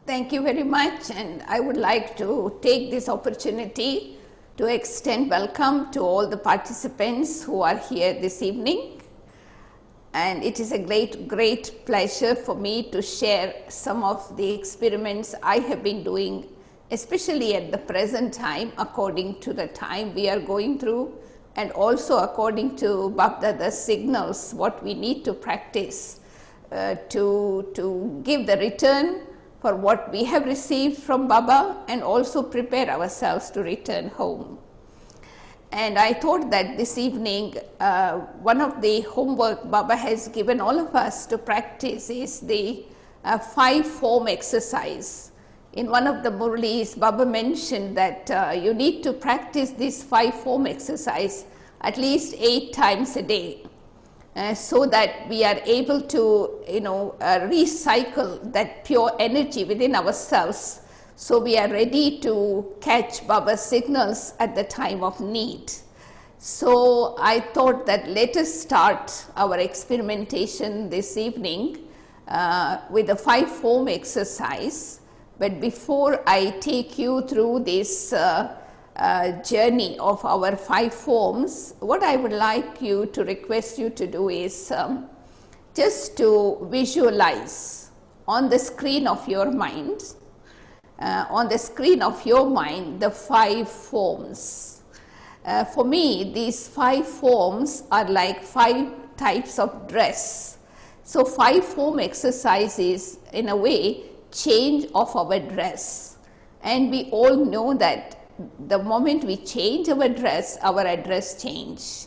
Thank you very much, and I would like to take this opportunity to extend welcome to all the participants who are here this evening. And it is a great pleasure for me to share some of the experiments I have been doing, especially at the present time, according to the time we are going through, and also according to Bapdada's signals, what we need to practice to give the return for what we have received from Baba, and also prepare ourselves to return home. And I thought that this evening, one of the homework Baba has given all of us to practice is the 5-form exercise. In one of the Murlis, Baba mentioned that you need to practice this 5-form exercise at least 8 times a day. So that we are able to recycle that pure energy within ourselves, so we are ready to catch Baba's signals at the time of need. So I thought that let us start our experimentation this evening with the 5-form exercise. But before I take you through this journey of our 5 forms, what I would like you to request you to do is just to visualize on the screen of your mind, the 5 forms. For me, these 5 forms are like 5 types of dress. So 5-form exercise is in a way change of our dress, and we all know that the moment we change our address change.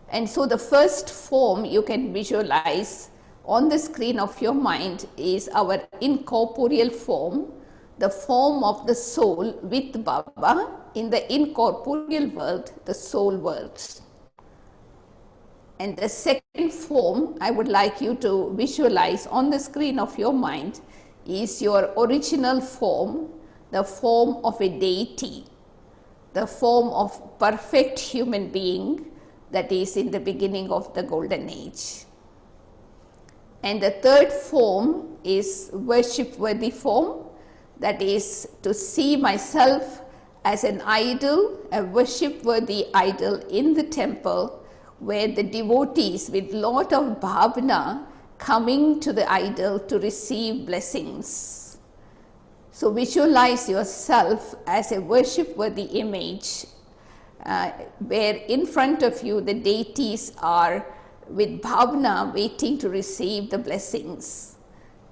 And so the first form you can visualize on the screen of your mind is our incorporeal form, the form of the soul with Baba in the incorporeal world, the soul world. And the second form I would like you to visualize on the screen of your mind is your original form, the form of a deity, the form of perfect human being that is in the beginning of the golden age. And the third form is worship-worthy form, that is to see myself as an idol, a worship-worthy idol in the temple, where the devotees with lot of bhavana coming to the idol to receive blessings. So visualize yourself as a worship-worthy image, where in front of you the deities are with bhavana waiting to receive the blessings.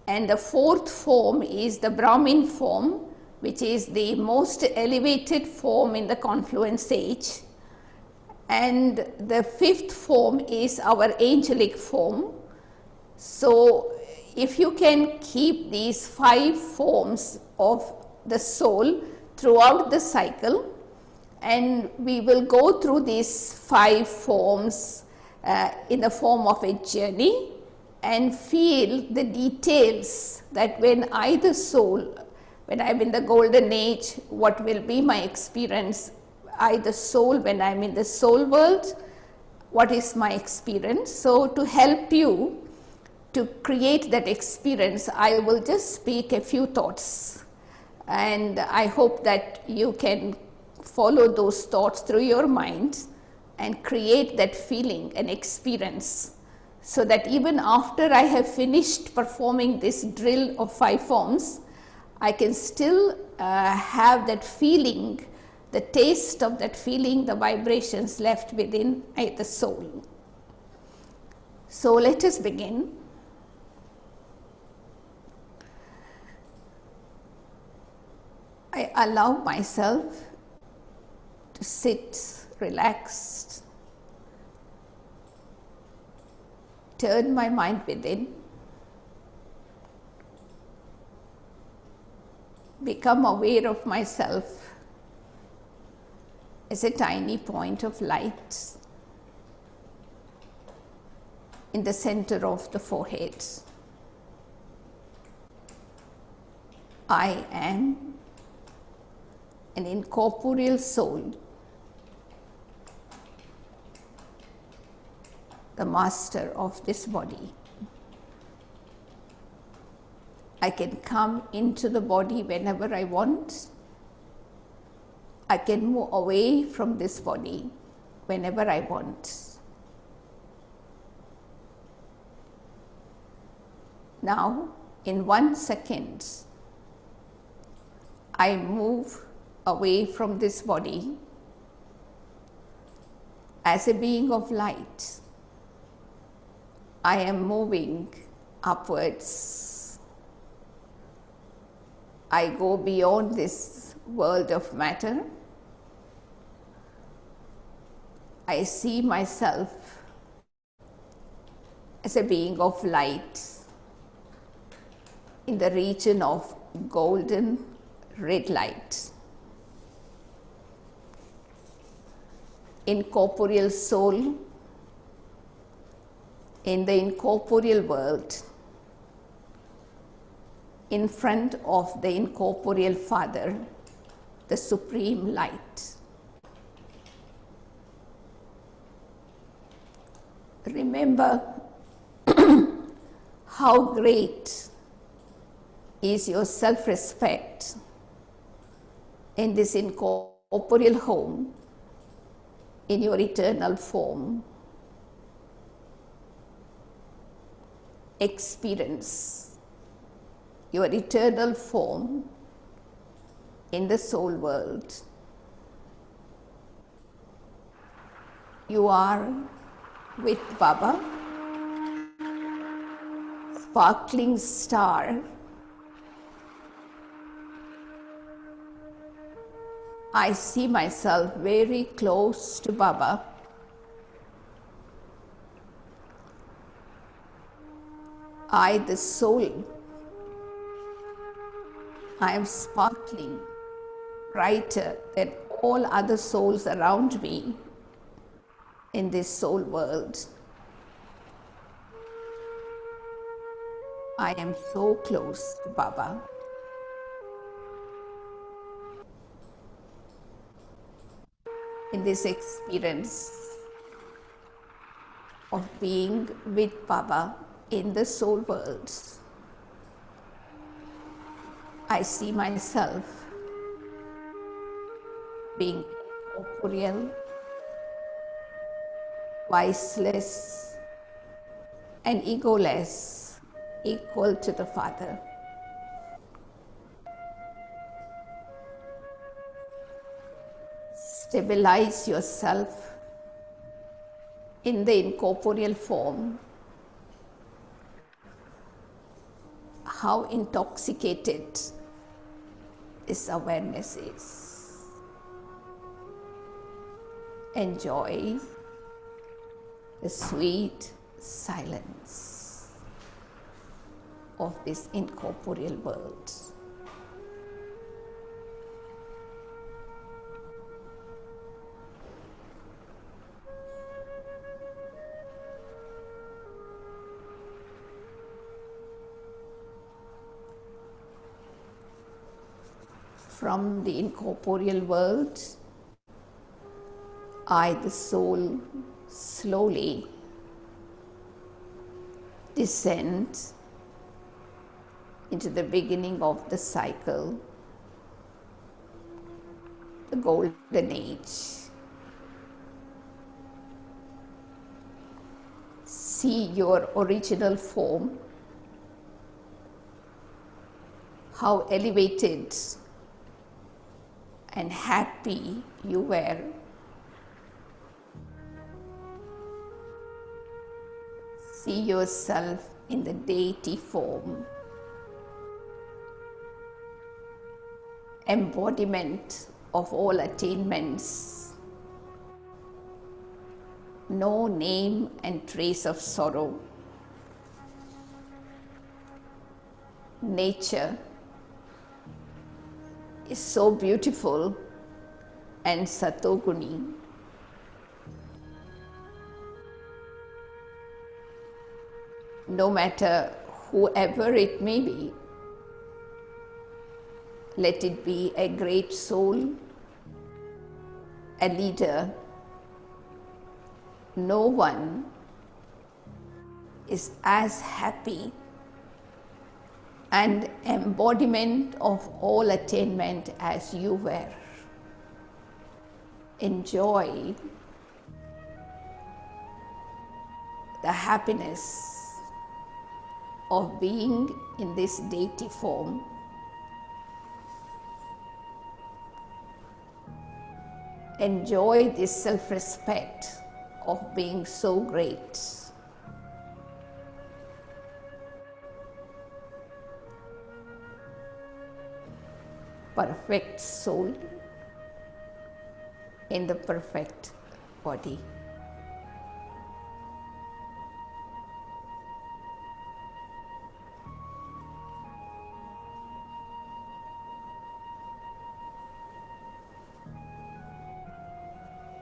And the fourth form is the Brahmin form, which is the most elevated form in the confluence age. And the fifth form is our angelic form. So if you can keep these 5 forms of the soul throughout the cycle, and we will go through these 5 forms in the form of a journey, and feel the details that when I am in the golden age, what will be my experience. I the soul, when I am in the soul world, what is my experience. So to help you to create that experience, I will just speak a few thoughts, and I hope that you can follow those thoughts through your mind and create that feeling and experience, so that even after I have finished performing this drill of 5 forms, I can still have that feeling, the taste of that feeling, the vibrations left within the soul. So let us begin. I allow myself to sit relaxed, turn my mind within, become aware of myself as a tiny point of light in the center of the forehead. I am an incorporeal soul, the master of this body. I can come into the body whenever I want. I can move away from this body whenever I want. Now, in 1 second, I move away from this body as a being of light. I am moving upwards. I go beyond this world of matter. I see myself as a being of light in the region of golden red light. Incorporeal soul in the incorporeal world, in front of the incorporeal Father, the Supreme Light. Remember how great is your self-respect in this incorporeal home, in your eternal form. Experience your eternal form in the soul world. You are with Baba, sparkling star. I see myself very close to Baba. I, the soul, I am sparkling brighter than all other souls around me in this soul world. I am so close to Baba. In this experience of being with Baba in the soul world, I see myself being incorporeal, voiceless, and egoless, equal to the Father. Stabilize yourself in the incorporeal form. How intoxicated this awareness is. Enjoy the sweet silence of this incorporeal world. From the incorporeal world, I, the soul, slowly descend into the beginning of the cycle, the golden age. See your original form, how elevated and happy you were. See yourself in the deity form, embodiment of all attainments, no name and trace of sorrow. Nature is so beautiful and satoguni. No matter whoever it may be, let it be a great soul, a leader, no one is as happy and embodiment of all attainment as you were. Enjoy the happiness of being in this deity form. Enjoy this self-respect of being so great. Perfect soul in the perfect body.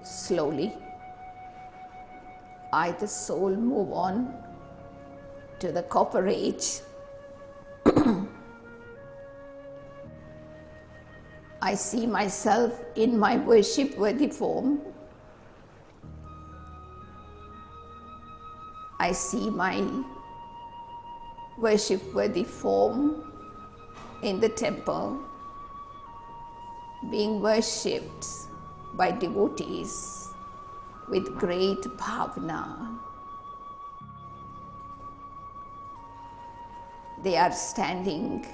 Slowly, I, the soul, move on to the copper age. I see myself in my worship-worthy form. I see my worship-worthy form in the temple, being worshipped by devotees with great bhavana. They are standing,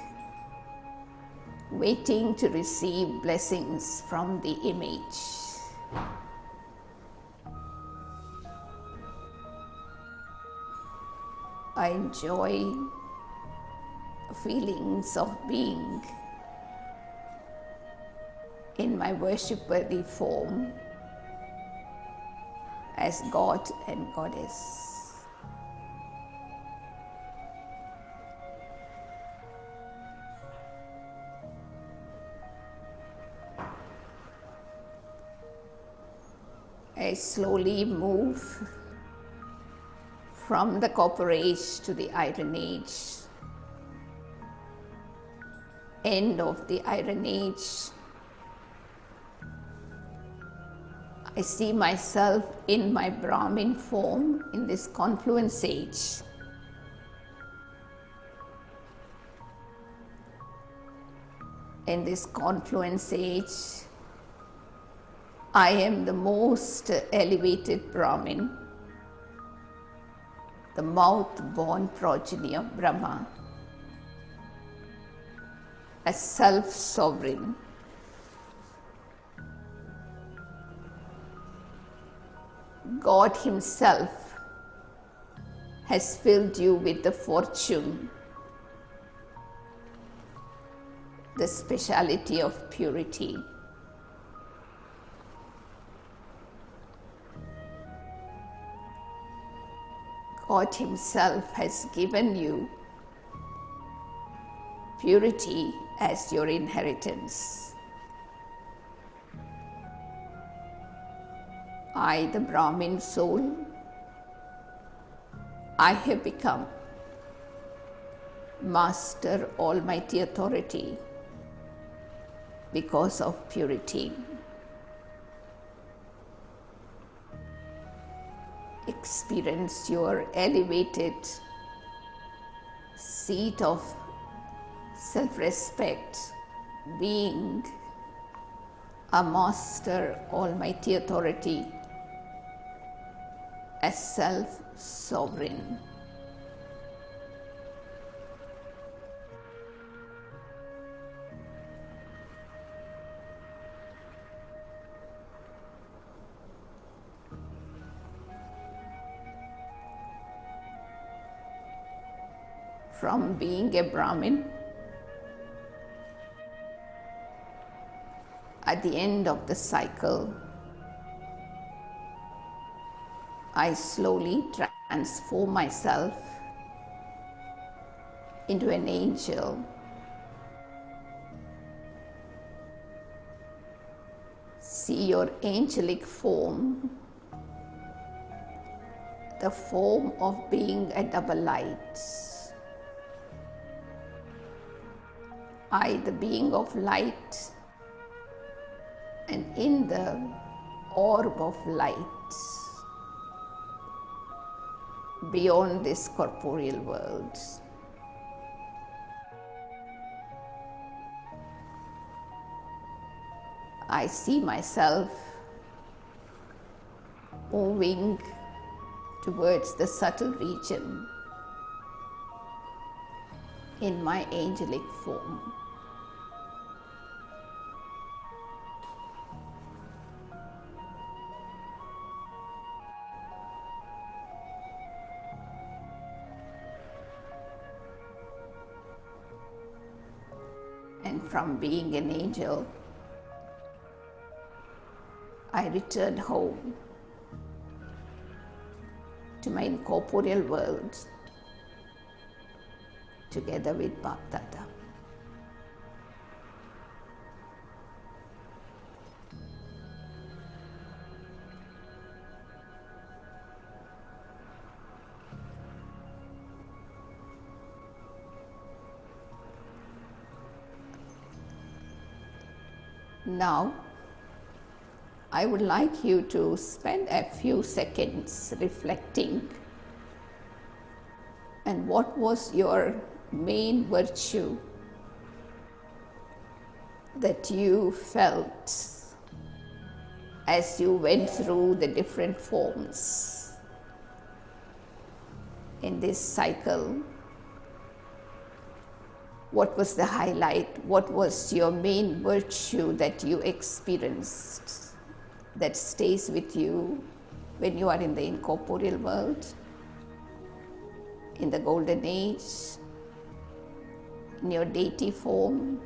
waiting to receive blessings from the image. I enjoy feelings of being in my worship-worthy form as God and Goddess. I slowly move from the copper age to the iron age, end of the iron age. I see myself in my Brahmin form in this confluence age. In this confluence age, I am the most elevated Brahmin, the mouth-born progeny of Brahma, a self-sovereign. God Himself has filled you with the fortune, the speciality of purity. God Himself has given you purity as your inheritance. I, the Brahmin soul, I have become Master Almighty Authority because of purity. Experience your elevated seat of self-respect, being a Master Almighty Authority, as self-sovereign. From being a Brahmin, at the end of the cycle, I slowly transform myself into an angel. See your angelic form, the form of being a double light. I, the being of light, and in the orb of light, beyond this corporeal world. I see myself moving towards the subtle region in my angelic form. And from being an angel, I returned home to my incorporeal world together with Bap Dada. Now, I would like you to spend a few seconds reflecting on what was your main virtue that you felt as you went through the different forms in this cycle. What was the highlight? What was your main virtue that you experienced that stays with you when you are in the incorporeal world, in the golden age, in your deity form,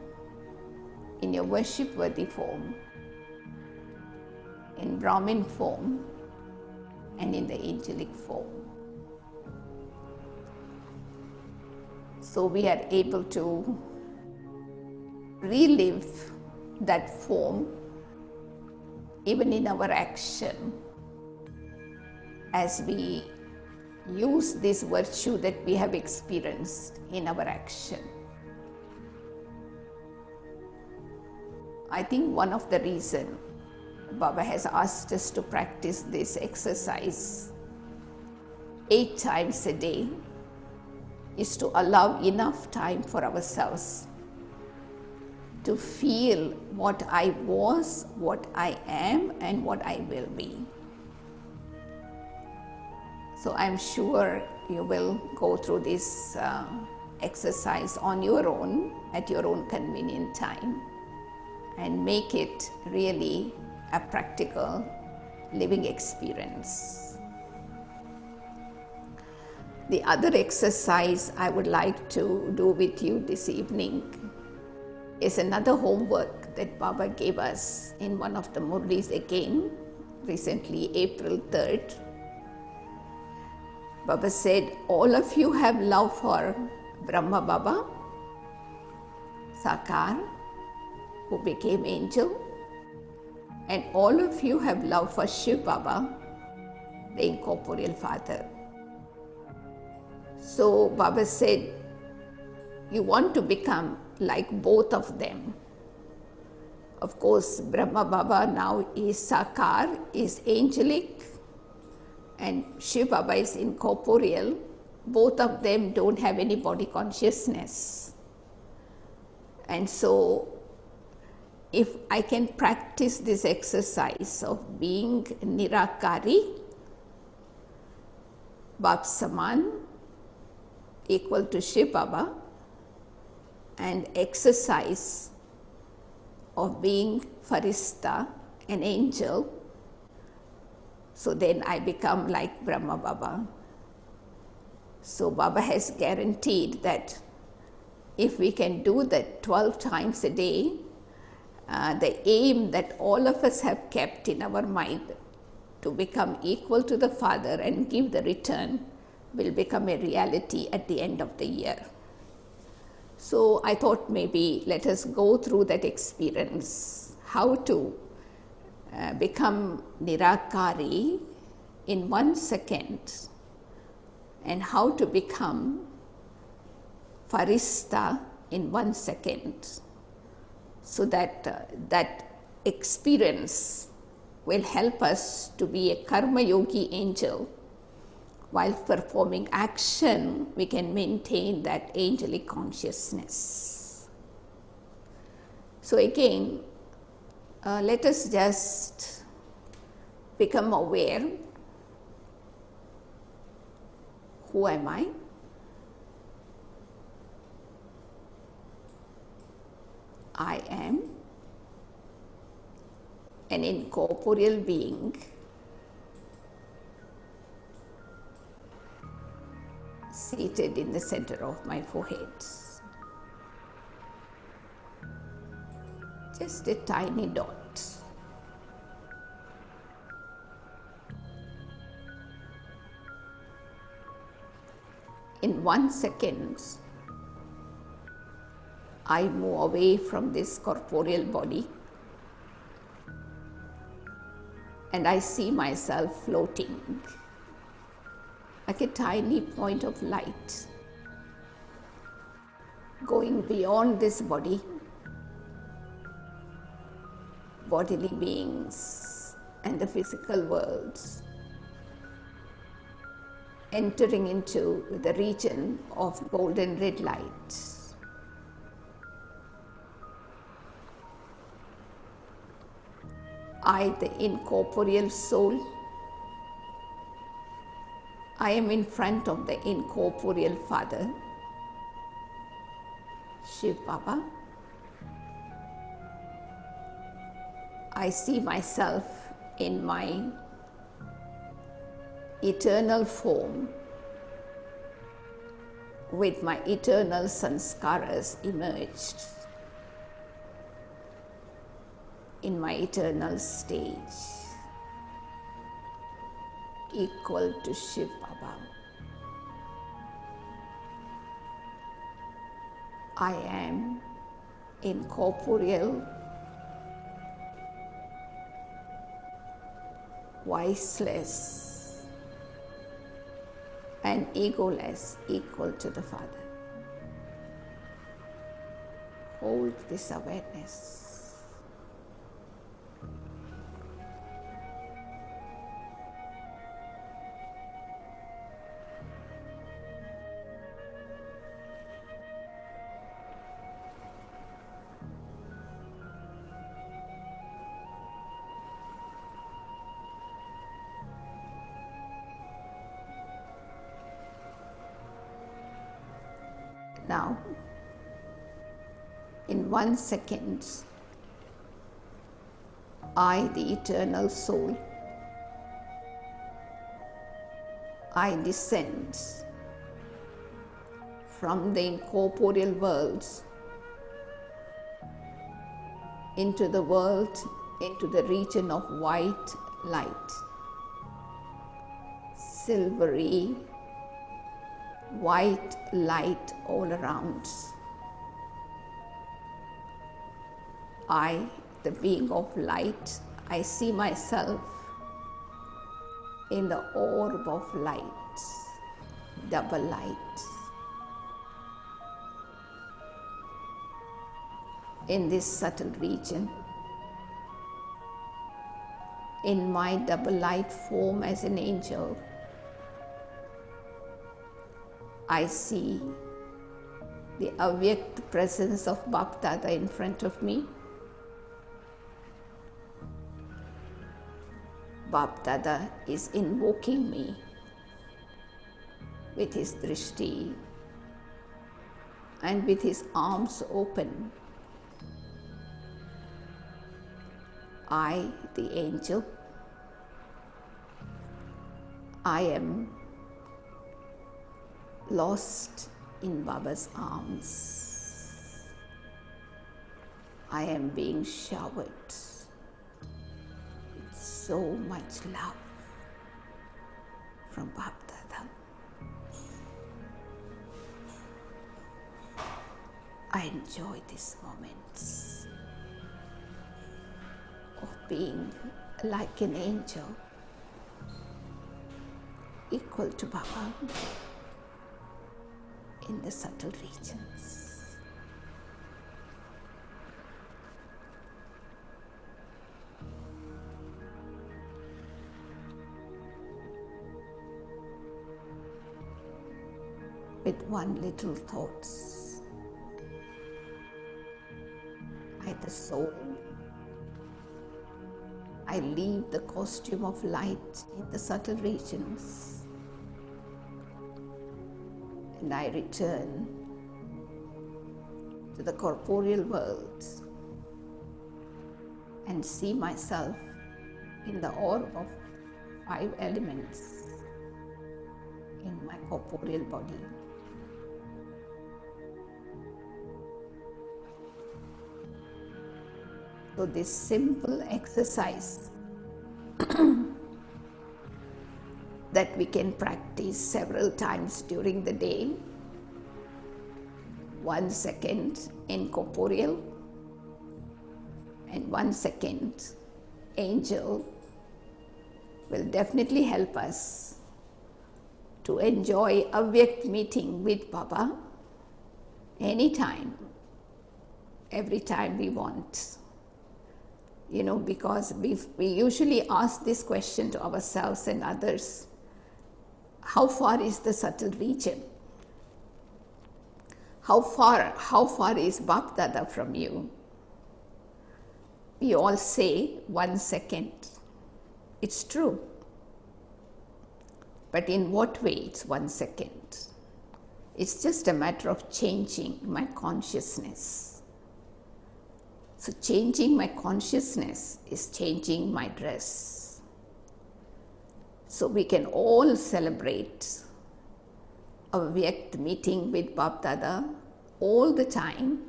in your worship-worthy form, in Brahmin form, and in the angelic form? So we are able to relive that form even in our action as we use this virtue that we have experienced in our action. I think one of the reasons Baba has asked us to practice this exercise 8 times a day is to allow enough time for ourselves to feel what I was, what I am, and what I will be. So I'm sure you will go through this exercise on your own, at your own convenient time, and make it really a practical living experience. The other exercise I would like to do with you this evening is another homework that Baba gave us in one of the Murlis again, recently, April 3rd. Baba said, all of you have love for Brahma Baba, Sakar, who became angel, and all of you have love for Shiv Baba, the incorporeal father. So Baba said, you want to become like both of them. Of course, Brahma Baba now is Sakar, is angelic, and Shiv Baba is incorporeal. Both of them don't have any body consciousness. And so, if I can practice this exercise of being Nirakari, Bap Saman, equal to Shiv Baba, and exercise of being Farista, an angel, so then I become like Brahma Baba. So Baba has guaranteed that if we can do that 12 times a day, the aim that all of us have kept in our mind to become equal to the Father and give the return will become a reality at the end of the year. So I thought maybe let us go through that experience, how to become Nirakari in 1 second, and how to become Farista in 1 second, so that that experience will help us to be a Karma Yogi angel. While performing action, we can maintain that angelic consciousness. So again, Let us just become aware. Who am I? I am an incorporeal being seated in the center of my forehead. Just a tiny dot. In 1 second, I move away from this corporeal body and I see myself floating like a tiny point of light, going beyond this body, bodily beings and the physical worlds, entering into the region of golden red light. I, the incorporeal soul, I am in front of the incorporeal Father, Shiv Baba. I see myself in my eternal form with my eternal sanskaras emerged in my eternal stage, equal to Shiv Baba. I am incorporeal, voiceless, and egoless, equal to the Father. Hold this awareness. Now, in 1 second, I, the eternal soul, I descend from the incorporeal worlds into the world, into the region of white light, silvery white light all around. I, the being of light, I see myself in the orb of light, double light. In this subtle region, in my double light form as an angel, I see the avyakt presence of Bap Dada in front of me. Bap Dada is invoking me with his drishti and with his arms open. I, the angel, I am lost in Baba's arms. I am being showered with so much love from Bap Dada. I enjoy these moments of being like an angel, equal to Baba in the subtle regions. With one little thought, I, the soul, I leave the costume of light in the subtle regions and I return to the corporeal world and see myself in the orb of 5 elements in my corporeal body. So this simple exercise that we can practice several times during the day, 1 second incorporeal and 1 second angel, will definitely help us to enjoy Avyakt meeting with Baba anytime, every time we want. Because we usually ask this question to ourselves and others: how far is the subtle region? How far is Bap Dada from you? We all say 1 second. It's true. But in what way it's 1 second? It's just a matter of changing my consciousness. So changing my consciousness is changing my dress. So we can all celebrate a Vyakt meeting with Bap Dada all the time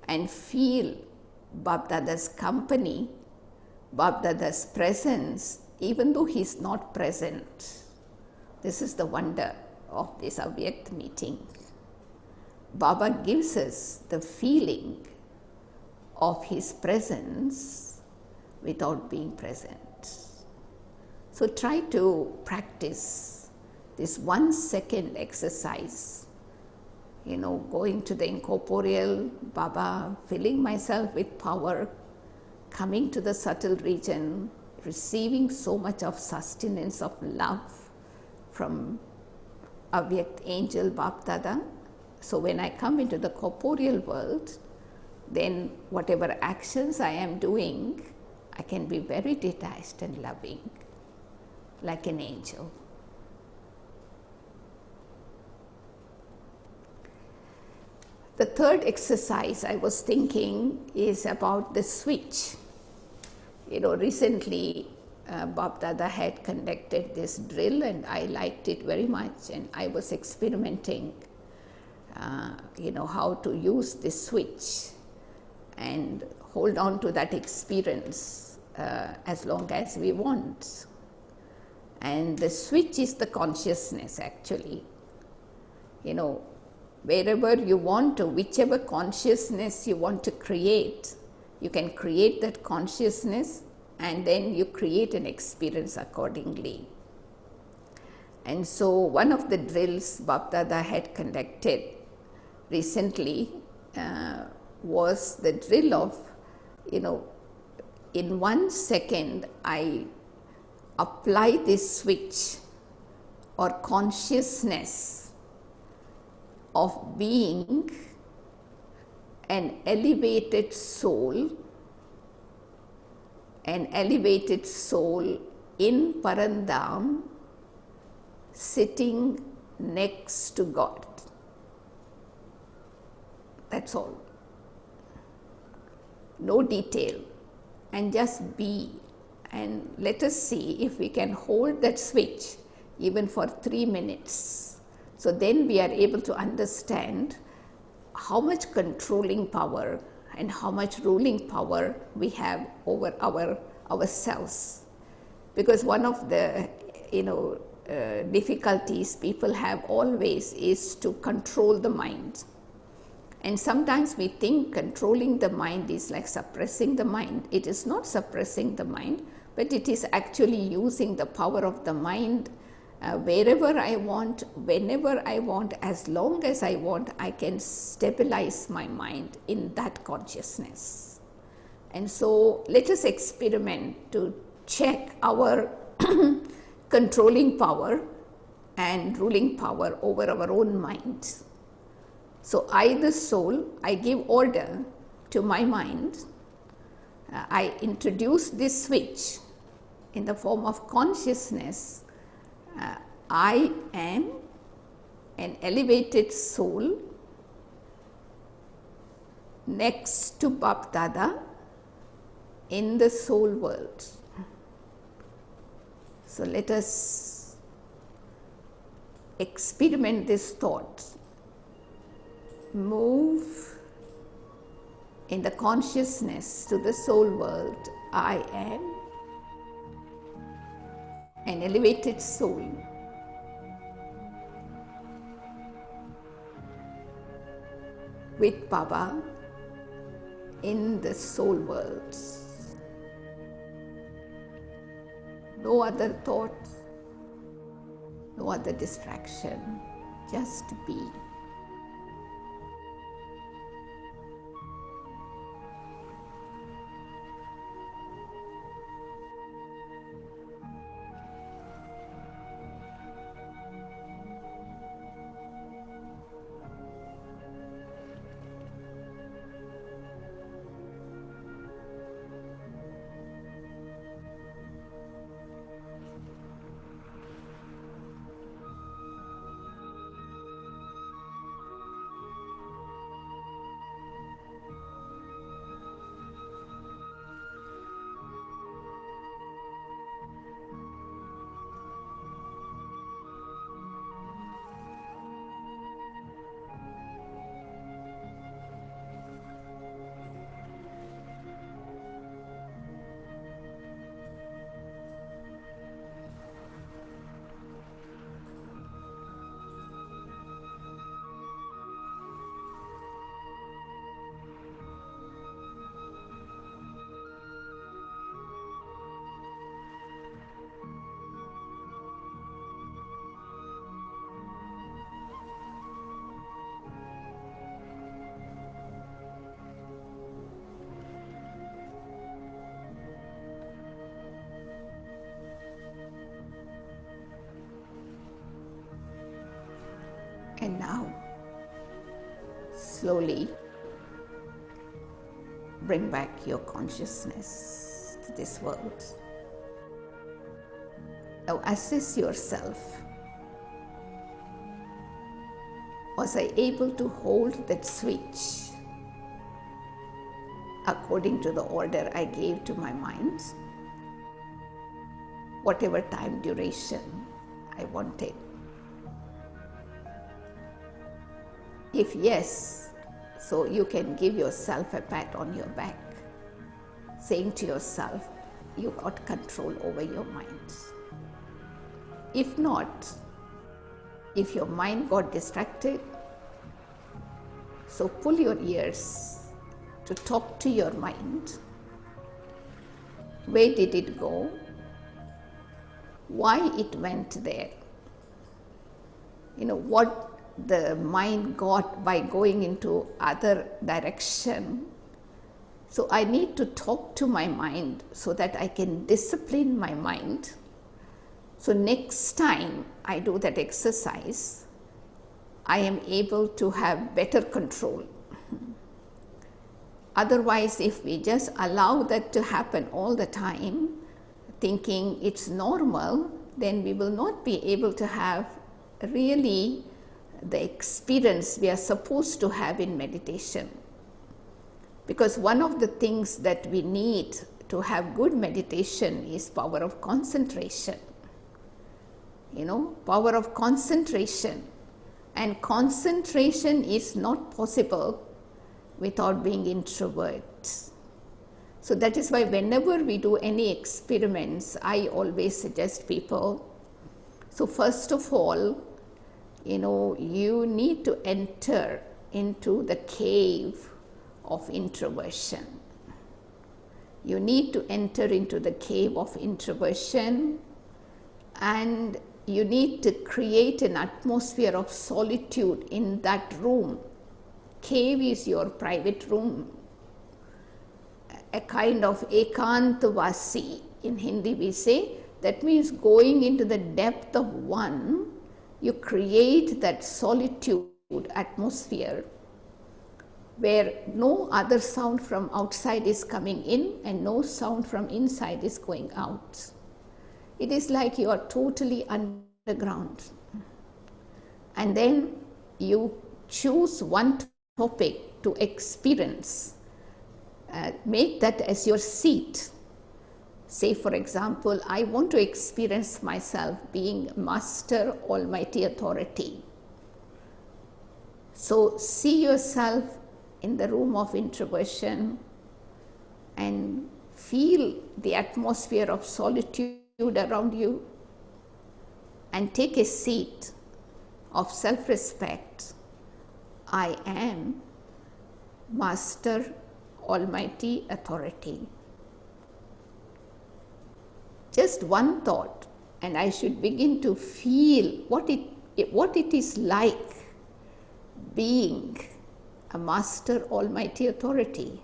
and feel Bap Dada's company, Bap Dada's presence, even though he's not present. This is the wonder of this Avyakt meeting. Baba gives us the feeling of his presence without being present. So try to practice this 1 second exercise, going to the incorporeal, Baba, filling myself with power, coming to the subtle region, receiving so much of sustenance of love from Avyakt angel Bap Dada. So when I come into the corporeal world, then whatever actions I am doing, I can be very detached and loving, like an angel. The third exercise I was thinking is about the switch. Recently Bap Dada had conducted this drill and I liked it very much, and I was experimenting how to use this switch and hold on to that experience as long as we want. And the switch is the consciousness, actually. Wherever you want to, whichever consciousness you want to create, you can create that consciousness and then you create an experience accordingly. And so one of the drills Bap Dada had conducted recently was the drill of, in 1 second I apply this switch or consciousness of being an elevated soul in Parandham, sitting next to God. That's all. No detail, and just be, and let us see if we can hold that switch even for 3 minutes. So then we are able to understand how much controlling power and how much ruling power we have over ourselves. Because one of the difficulties people have always is to control the mind. And sometimes we think controlling the mind is like suppressing the mind. It is not suppressing the mind, but it is actually using the power of the mind wherever I want, whenever I want, as long as I want. I can stabilize my mind in that consciousness. And so let us experiment to check our controlling power and ruling power over our own mind. So I, the soul, I give order to my mind I introduce this switch in the form of consciousness. I am an elevated soul next to Bap Dada in the soul world. So let us experiment this thought. Move in the consciousness to the soul world. I am an elevated soul with Baba in the soul world. No other thought, no other distraction, just be. And now, slowly bring back your consciousness to this world. Now assess yourself. Was I able to hold that switch according to the order I gave to my mind? Whatever time duration I wanted. If yes, so you can give yourself a pat on your back, saying to yourself, you got control over your mind. If not, if your mind got distracted, so pull your ears to talk to your mind. Where did it go? Why it went there? What the mind got by going into other direction. So I need to talk to my mind so that I can discipline my mind. So next time I do that exercise, I am able to have better control. Otherwise, if we just allow that to happen all the time, thinking it's normal, then we will not be able to have really the experience we are supposed to have in meditation. Because one of the things that we need to have good meditation is power of concentration. Power of concentration. And concentration is not possible without being introvert. So that is why whenever we do any experiments, I always suggest people, so first of all, you need to enter into the cave of introversion. You need to enter into the cave of introversion, and you need to create an atmosphere of solitude in that room. Cave is your private room, a kind of ekantavasi. In Hindi we say, that means going into the depth of one. You create that solitude atmosphere where no other sound from outside is coming in and no sound from inside is going out. It is like you are totally underground. And then you choose one topic to experience. Make that as your seat. Say, for example, I want to experience myself being Master Almighty Authority. So see yourself in the room of introversion and feel the atmosphere of solitude around you, and take a seat of self-respect. I am Master Almighty Authority. Just one thought, and I should begin to feel what it is like being a Master Almighty Authority.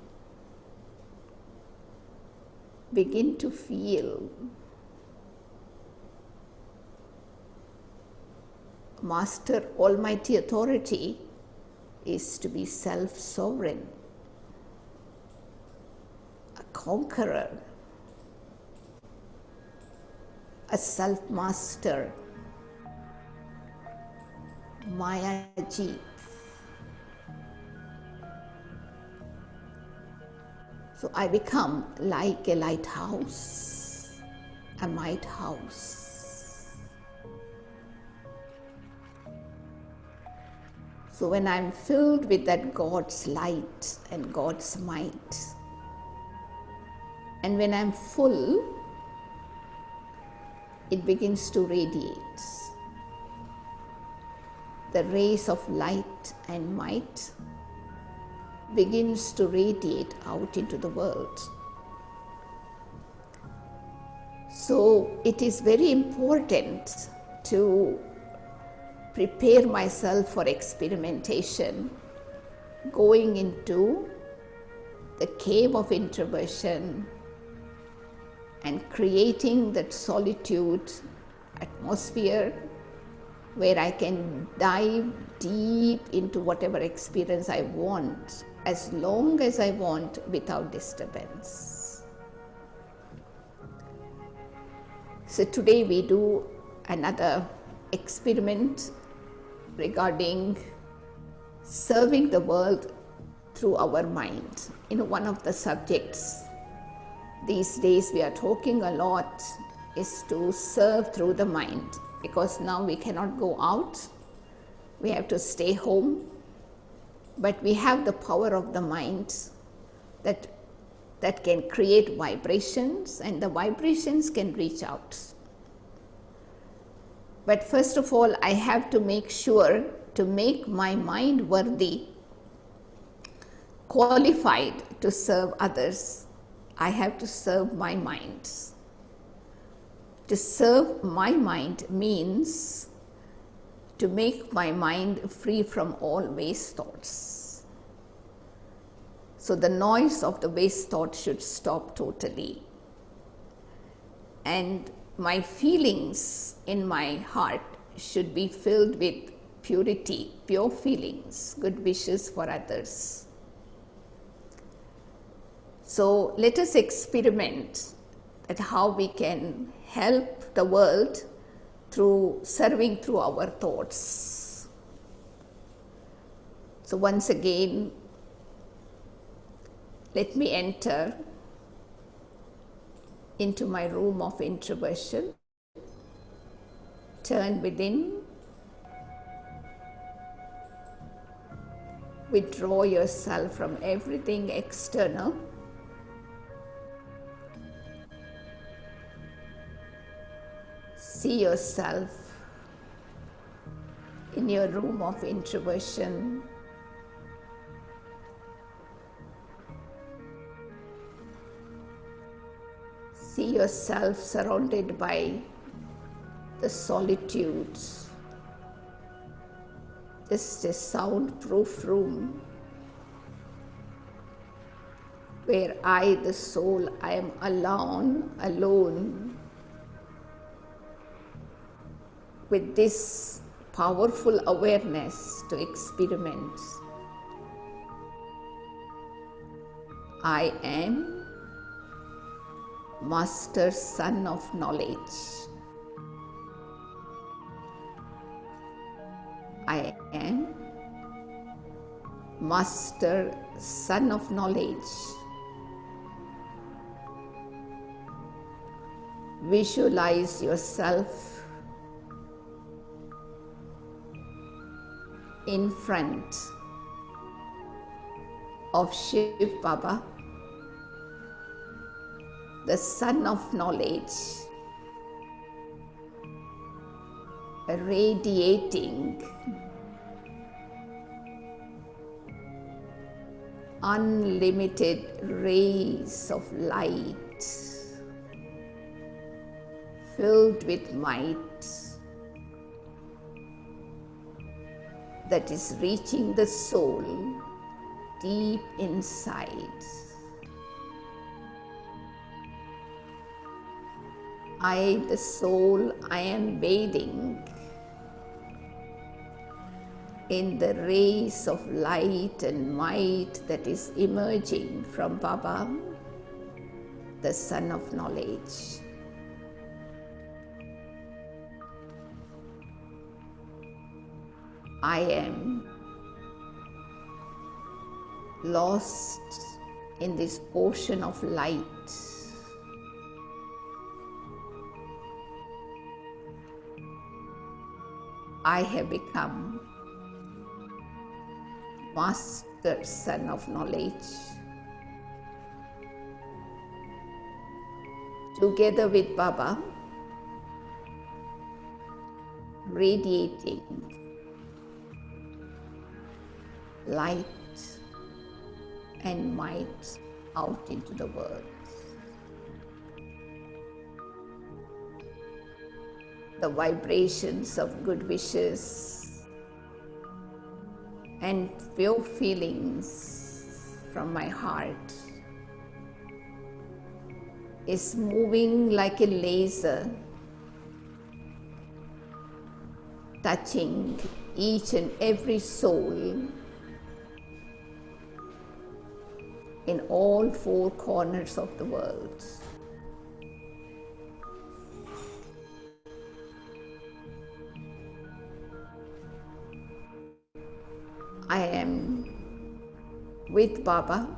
Begin to feel. Master Almighty Authority is to be self-sovereign, a conqueror, a self-master, Mayaji. So I become like a lighthouse, a might house. So when I'm filled with that God's light and God's might, and when I'm full, it begins to radiate. The rays of light and might begins to radiate out into the world. So it is very important to prepare myself for experimentation, going into the cave of introversion and creating that solitude atmosphere where I can dive deep into whatever experience I want, as long as I want, without disturbance. So today we do another experiment regarding serving the world through our mind. One of the subjects these days we are talking a lot is to serve through the mind, because now we cannot go out, we have to stay home, but we have the power of the mind that can create vibrations, and the vibrations can reach out. But first of all, I have to make sure to make my mind worthy, qualified to serve others. I have to serve my mind. To serve my mind means to make my mind free from all waste thoughts. So the noise of the waste thought should stop totally. And my feelings in my heart should be filled with purity, pure feelings, good wishes for others. So let us experiment at how we can help the world through serving through our thoughts. So once again, let me enter into my room of introversion. Turn within. Withdraw yourself from everything external. See yourself in your room of introversion. See yourself surrounded by the solitude, just a soundproof room where I, the soul, I am alone with this powerful awareness to experiment. I am Master Son of Knowledge. I am Master Son of Knowledge. Visualize yourself in front of Shiv Baba, the Son of Knowledge, radiating unlimited rays of light, filled with might, that is reaching the soul deep inside. I, the soul, I am bathing in the rays of light and might that is emerging from Baba, the Son of Knowledge. I am lost in this ocean of light. I have become Master Son of Knowledge. Together with Baba, radiating light and might out into the world. The vibrations of good wishes and pure feelings from my heart is moving like a laser, touching each and every soul in all four corners of the world. I am with Baba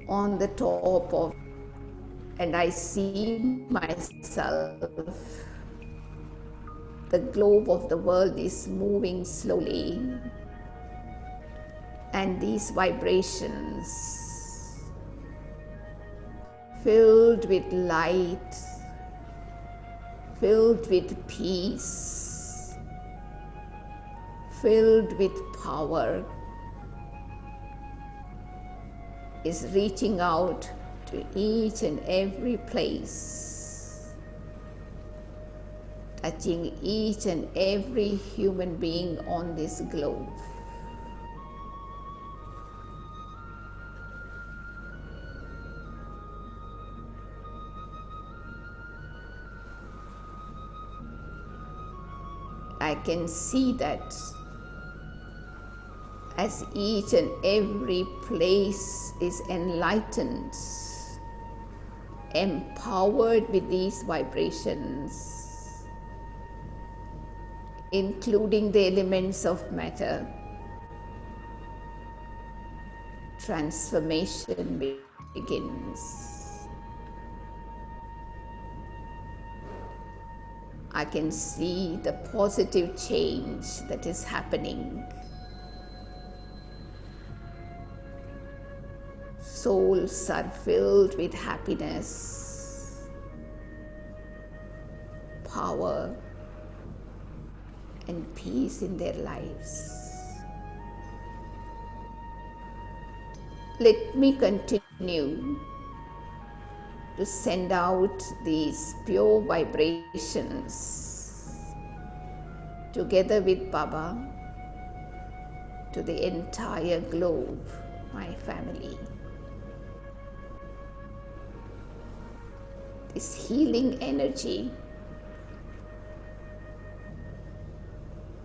on the top of, and I see myself. The globe of the world is moving slowly, and these vibrations filled with light, filled with peace, filled with power, is reaching out to each and every place, touching each and every human being on this globe. I can see that as each and every place is enlightened, empowered with these vibrations, including the elements of matter, transformation begins. I can see the positive change that is happening. Souls are filled with happiness, power, and peace in their lives. Let me continue to send out these pure vibrations together with Baba to the entire globe, my family. This healing energy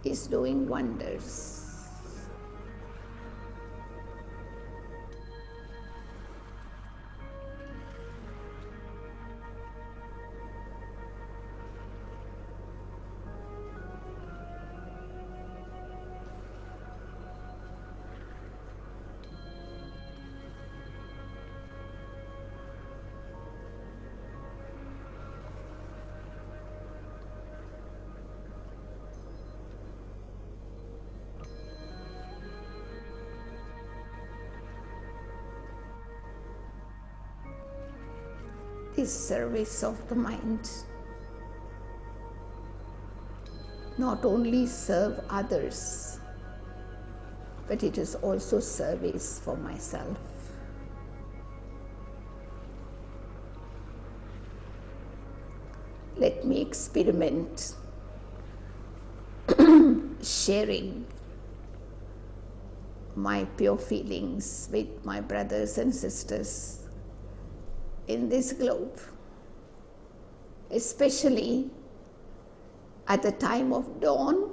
is doing wonders. is service of the mind. Not only serve others, but it is also service for myself. Let me experiment sharing my pure feelings with my brothers and sisters in this globe, especially at the time of dawn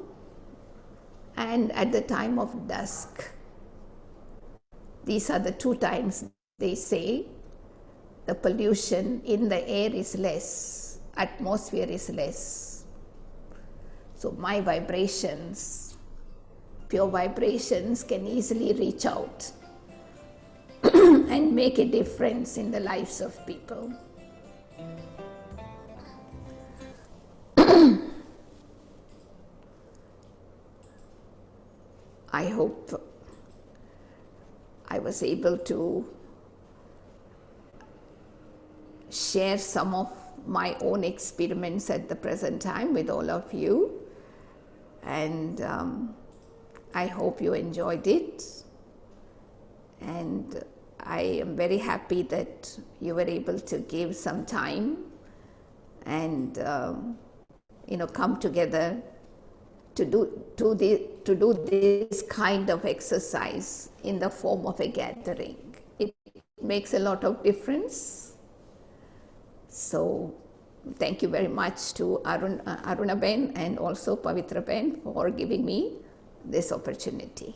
and at the time of dusk. These are the two times they say the pollution in the air is less, atmosphere is less. So my vibrations, pure vibrations, can easily reach out and make a difference in the lives of people. I hope I was able to share some of my own experiments at the present time with all of you, and I hope you enjoyed it, and I am very happy that you were able to give some time and come together to do this kind of exercise in the form of a gathering. It makes a lot of difference. So thank you very much to Aruna Ben and also Pavitra Ben for giving me this opportunity.